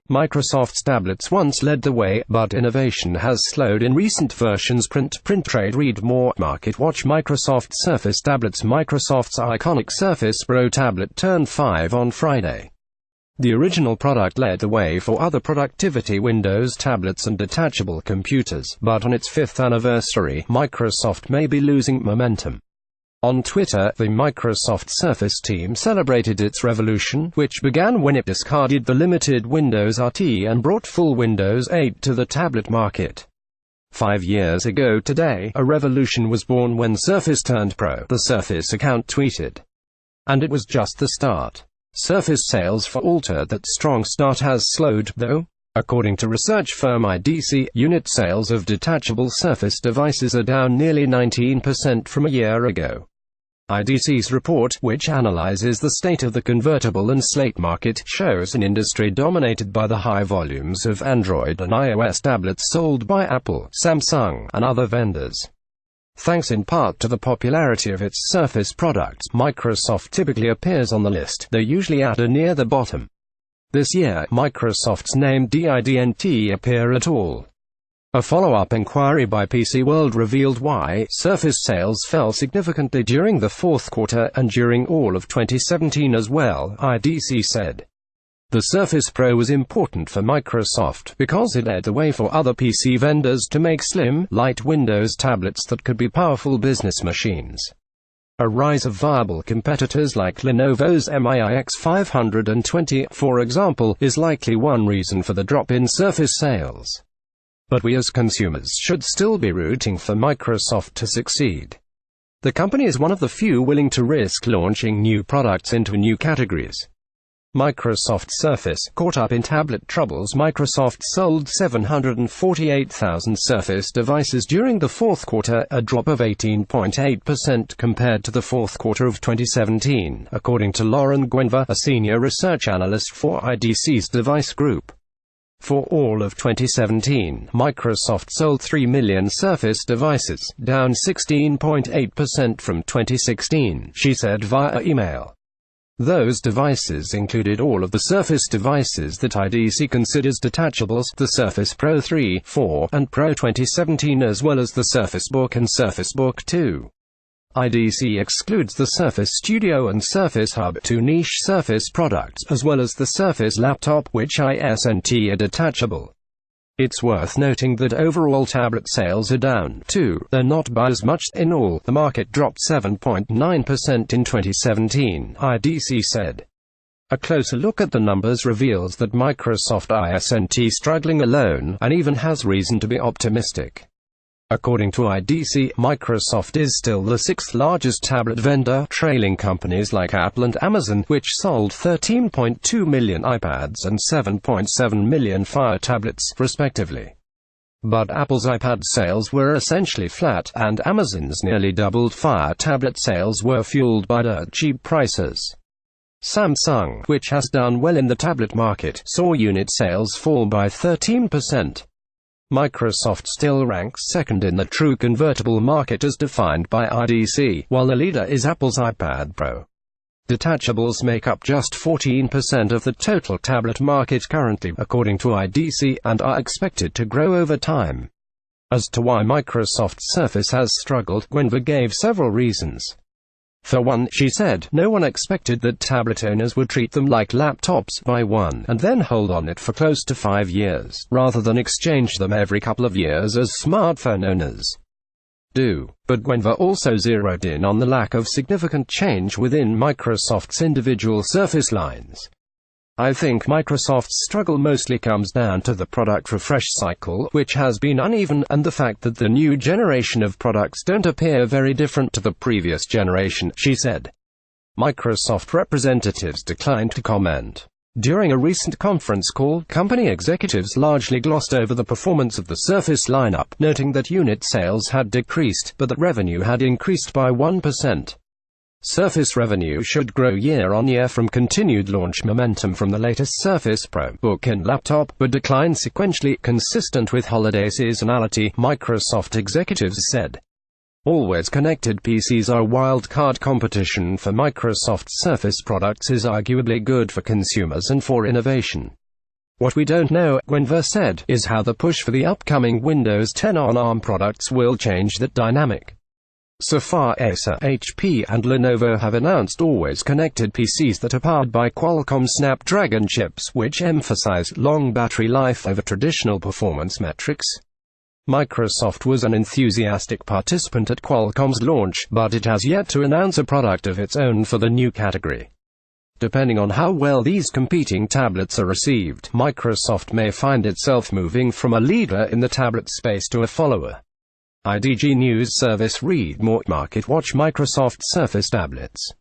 Microsoft's tablets once led the way, but innovation has slowed in recent versions. Print trade. Read more. Market Watch. Microsoft Surface tablets. Microsoft's iconic Surface Pro tablet turned 5 on Friday. The original product led the way for other productivity Windows tablets and detachable computers, but on its 5th anniversary, Microsoft may be losing momentum. On Twitter, the Microsoft Surface team celebrated its revolution, which began when it discarded the limited Windows RT and brought full Windows 8 to the tablet market. 5 years ago today, a revolution was born when Surface turned Pro, the Surface account tweeted. And it was just the start. Surface sales faltered. That strong start has slowed, though. According to research firm IDC, unit sales of detachable Surface devices are down nearly 19% from a year ago. IDC's report, which analyzes the state of the convertible and slate market, shows an industry dominated by the high volumes of Android and iOS tablets sold by Apple, Samsung, and other vendors. Thanks in part to the popularity of its Surface products, Microsoft typically appears on the list, though usually at or near the bottom. This year, Microsoft's name didn't appear at all. A follow-up inquiry by PC World revealed why Surface sales fell significantly during the fourth quarter, and during all of 2017 as well, IDC said. The Surface Pro was important for Microsoft, because it led the way for other PC vendors to make slim, light Windows tablets that could be powerful business machines. A rise of viable competitors like Lenovo's MIX 520, for example, is likely one reason for the drop in Surface sales. But we as consumers should still be rooting for Microsoft to succeed. The company is one of the few willing to risk launching new products into new categories. Microsoft Surface caught up in tablet troubles. Microsoft sold 748,000 Surface devices during the fourth quarter, a drop of 18.8% compared to the fourth quarter of 2017, according to Lauren Guenver, a senior research analyst for IDC's device group. For all of 2017, Microsoft sold 3 million Surface devices, down 16.8% from 2016, she said via email. Those devices included all of the Surface devices that IDC considers detachables, the Surface Pro 3, 4, and Pro 2017, as well as the Surface Book and Surface Book 2. IDC excludes the Surface Studio and Surface Hub, two niche Surface products, as well as the Surface Laptop, which isn't are detachable. It's worth noting that overall tablet sales are down, too, though not by as much. In all, the market dropped 7.9% in 2017, IDC said. A closer look at the numbers reveals that Microsoft isn't struggling alone, and even has reason to be optimistic. According to IDC, Microsoft is still the sixth largest tablet vendor, trailing companies like Apple and Amazon, which sold 13.2 million iPads and 7.7 million Fire tablets, respectively. But Apple's iPad sales were essentially flat, and Amazon's nearly doubled. Fire tablet sales were fueled by dirt cheap prices. Samsung, which has done well in the tablet market, saw unit sales fall by 13%. Microsoft still ranks second in the true convertible market as defined by IDC, while the leader is Apple's iPad Pro. Detachables make up just 14% of the total tablet market currently, according to IDC, and are expected to grow over time. As to why Microsoft's Surface has struggled, Guenver gave several reasons. For one, she said, no one expected that tablet owners would treat them like laptops, buy one, and then hold on it for close to 5 years, rather than exchange them every couple of years as smartphone owners do. But Guenver also zeroed in on the lack of significant change within Microsoft's individual Surface lines. I think Microsoft's struggle mostly comes down to the product refresh cycle, which has been uneven, and the fact that the new generation of products don't appear very different to the previous generation, she said. Microsoft representatives declined to comment. During a recent conference call, company executives largely glossed over the performance of the Surface lineup, noting that unit sales had decreased, but that revenue had increased by 1%. Surface revenue should grow year-on-year from continued launch momentum from the latest Surface Pro, Book and Laptop, but decline sequentially, consistent with holiday seasonality, Microsoft executives said. Always connected PCs are wild-card competition for Microsoft Surface products is arguably good for consumers and for innovation. What we don't know, Gwenver said, is how the push for the upcoming Windows 10 on ARM products will change that dynamic. So far, Acer, HP, and Lenovo have announced always-connected PCs that are powered by Qualcomm Snapdragon chips, which emphasize long battery life over traditional performance metrics. Microsoft was an enthusiastic participant at Qualcomm's launch, but it has yet to announce a product of its own for the new category. Depending on how well these competing tablets are received, Microsoft may find itself moving from a leader in the tablet space to a follower. IDG News Service read more: Market Watch Microsoft Surface tablets.